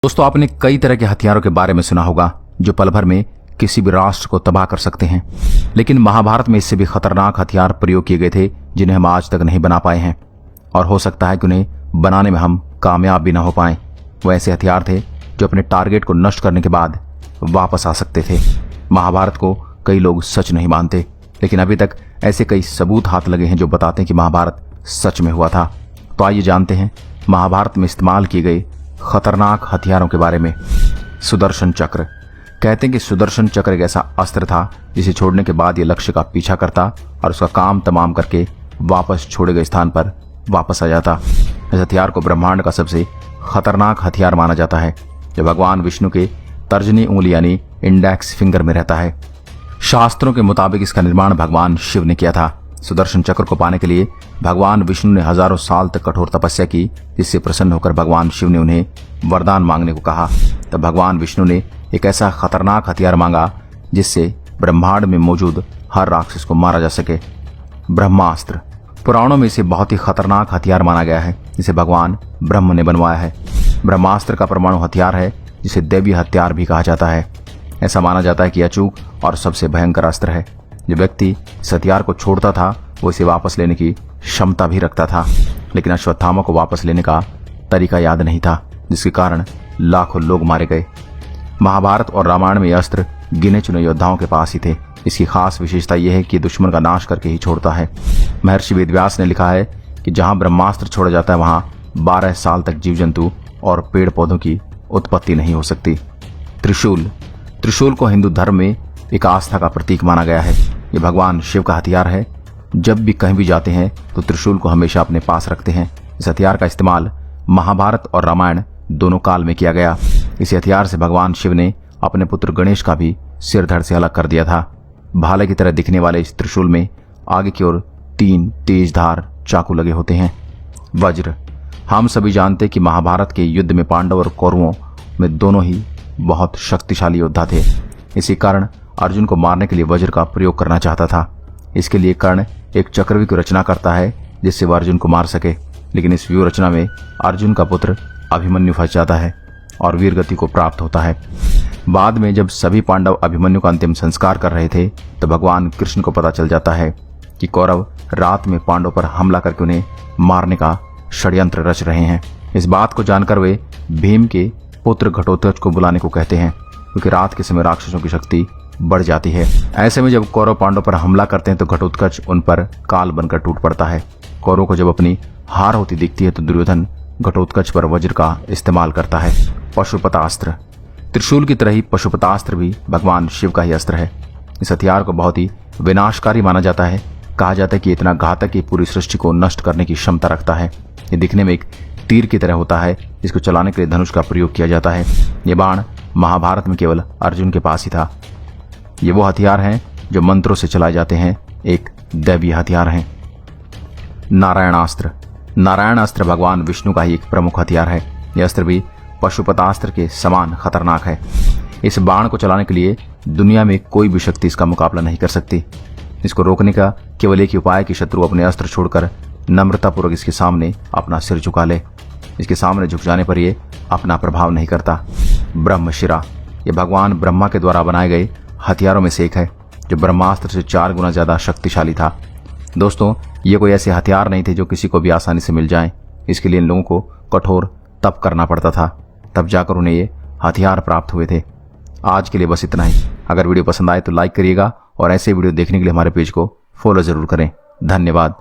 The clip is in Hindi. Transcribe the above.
दोस्तों, आपने कई तरह के हथियारों के बारे में सुना होगा जो पल भर में किसी भी राष्ट्र को तबाह कर सकते हैं, लेकिन महाभारत में इससे भी खतरनाक हथियार प्रयोग किए गए थे जिन्हें हम आज तक नहीं बना पाए हैं, और हो सकता है कि उन्हें बनाने में हम कामयाब भी ना हो पाए। वो ऐसे हथियार थे जो अपने टारगेट को नष्ट करने के बाद वापस आ सकते थे। महाभारत को कई लोग सच नहीं मानते, लेकिन अभी तक ऐसे कई सबूत हाथ लगे हैं जो बताते हैं कि महाभारत सच में हुआ था। तो आइए जानते हैं महाभारत में इस्तेमाल किए गए खतरनाक हथियारों के बारे में। सुदर्शन चक्र। कहते हैं कि सुदर्शन चक्र एक ऐसा अस्त्र था जिसे छोड़ने के बाद यह लक्ष्य का पीछा करता और उसका काम तमाम करके वापस छोड़े गए स्थान पर वापस आ जाता। इस हथियार को ब्रह्मांड का सबसे खतरनाक हथियार माना जाता है, जो भगवान विष्णु के तर्जनी उंगली यानी इंडेक्स फिंगर में रहता है। शास्त्रों के मुताबिक इसका निर्माण भगवान शिव ने किया था। सुदर्शन चक्र को पाने के लिए भगवान विष्णु ने हजारों साल तक कठोर तपस्या की, जिससे प्रसन्न होकर भगवान शिव ने उन्हें वरदान मांगने को कहा। तब भगवान विष्णु ने एक ऐसा खतरनाक हथियार मांगा जिससे ब्रह्मांड में मौजूद हर राक्षस को मारा जा सके। ब्रह्मास्त्र। पुराणों में इसे बहुत ही खतरनाक हथियार माना गया है, जिसे भगवान ब्रह्म ने बनवाया है। ब्रह्मास्त्र का परमाणु हथियार है जिसे दैवी हथियार भी कहा जाता है। ऐसा माना जाता है कि अचूक और सबसे भयंकर अस्त्र है। जो व्यक्ति इस हथियार को छोड़ता था वो इसे वापस लेने की क्षमता भी रखता था, लेकिन अश्वत्थामा को वापस लेने का तरीका याद नहीं था, जिसके कारण लाखों लोग मारे गए। महाभारत और रामायण में यह अस्त्र गिने चुने योद्धाओं के पास ही थे। इसकी खास विशेषता यह है कि दुश्मन का नाश करके ही छोड़ता है। महर्षि वेदव्यास ने लिखा है कि जहां ब्रह्मास्त्र छोड़ा जाता है वहां 12 साल तक जीव जंतु और पेड़ पौधों की उत्पत्ति नहीं हो सकती। त्रिशूल। त्रिशूल को हिंदू धर्म में एक आस्था का प्रतीक माना गया है। ये भगवान शिव का हथियार है। जब भी कहीं भी जाते हैं तो त्रिशूल को हमेशा अपने पास रखते हैं। इस हथियार का इस्तेमाल महाभारत और रामायण दोनों काल में किया गया। इस हथियार से भगवान शिव ने अपने पुत्र गणेश का भी सिर धड़ से अलग कर दिया था। भाले की तरह दिखने वाले इस त्रिशूल में आगे की ओर 3 तेज धार चाकू लगे होते हैं। वज्र। हम सभी जानते कि महाभारत के युद्ध में पांडव और कौरवों में दोनों ही बहुत शक्तिशाली योद्धा थे। इसी कारण अर्जुन को मारने के लिए वज्र का प्रयोग करना चाहता था। इसके लिए कर्ण एक चक्रव्यूह की रचना करता है जिससे वह अर्जुन को मार सके, लेकिन इस व्यूह रचना में अर्जुन का पुत्र अभिमन्यु फंस जाता है और वीर गति को प्राप्त होता है। बाद में जब सभी पांडव अभिमन्यु का अंतिम संस्कार कर रहे थे तो भगवान कृष्ण को पता चल जाता है कि कौरव रात में पांडव पर हमला करके उन्हें मारने का षड्यंत्र रच रहे हैं। इस बात को जानकर वे भीम के पुत्र घटोत्कच को बुलाने को कहते हैं, क्योंकि रात के समय राक्षसों की शक्ति बढ़ जाती है। ऐसे में जब कौरव पांडव पर हमला करते हैं तो घटोत्कच उन पर काल बनकर टूट पड़ता है। कौरव को जब अपनी हार होती दिखती है तो दुर्योधन घटोत्कच पर वज्र का इस्तेमाल करता है। पशुपतास्त्र। त्रिशूल की तरह ही पशुपतास्त्र भी भगवान शिव का ही अस्त्र है। इस हथियार को बहुत ही विनाशकारी माना जाता है। कहा जाता है कि इतना घातक कि पूरी सृष्टि को नष्ट करने की क्षमता रखता है। ये दिखने में एक तीर की तरह होता है जिसको चलाने के लिए धनुष का प्रयोग किया जाता है। ये बाण महाभारत में केवल अर्जुन के पास ही था। ये वो हथियार हैं जो मंत्रों से चलाए जाते हैं, एक दैवीय हथियार हैं। नारायणास्त्र। नारायणास्त्र भगवान विष्णु का ही एक प्रमुख हथियार है। यह अस्त्र भी पशुपतास्त्र के समान खतरनाक है। इस बाण को चलाने के लिए दुनिया में कोई भी शक्ति इसका मुकाबला नहीं कर सकती। इसको रोकने का केवल एक ही उपाय है कि शत्रु अपने अस्त्र छोड़कर नम्रतापूर्वक इसके सामने अपना सिर झुका ले। इसके सामने झुक जाने पर यह अपना प्रभाव नहीं करता। ब्रह्मशिरा। यह भगवान ब्रह्मा के द्वारा बनाए गए हथियारों में से एक है, जो ब्रह्मास्त्र से 4 गुना ज्यादा शक्तिशाली था। दोस्तों, ये कोई ऐसे हथियार नहीं थे जो किसी को भी आसानी से मिल जाएं। इसके लिए इन लोगों को कठोर तप करना पड़ता था, तब जाकर उन्हें ये हथियार प्राप्त हुए थे। आज के लिए बस इतना ही। अगर वीडियो पसंद आए तो लाइक करिएगा और ऐसे वीडियो देखने के लिए हमारे पेज को फॉलो जरूर करें। धन्यवाद।